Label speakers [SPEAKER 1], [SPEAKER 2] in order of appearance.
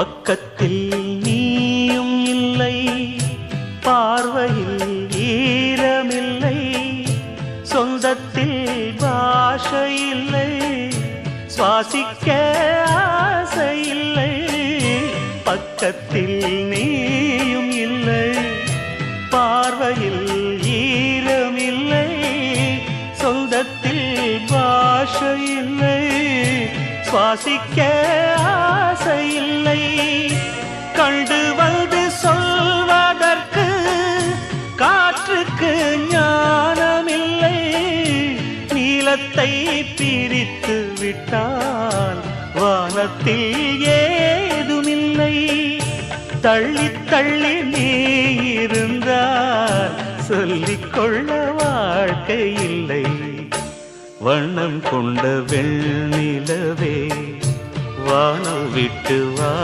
[SPEAKER 1] பக்கத்தில் நீயும் இல்லை, பார்வையில் ஈரமில்லை, சொந்தத்தில் பாஷை இல்லை, சுவாசிக்க ஆசை இல்லை. பக்கத்தில் நீயும் இல்லை, பார்வையில் ஈரமில்லை, சொந்தத்தில் பாஷை இல்லை, சுவாசிக்க ஆசை இல்லை. கண்டு வந்து சொல்வதற்கு காற்றுக்கு ஞானமில்லை, நீலத்தை பிரித்து விட்டால் வானத்தில் ஏதுமில்லை. தள்ளி தள்ளி நீ இருந்தால் சொல்லிக்கொள்ள வாழ்க்கை இல்லை. வண்ணம் கொண்ட வெண்ணிலவே வானம் விட்டு வா.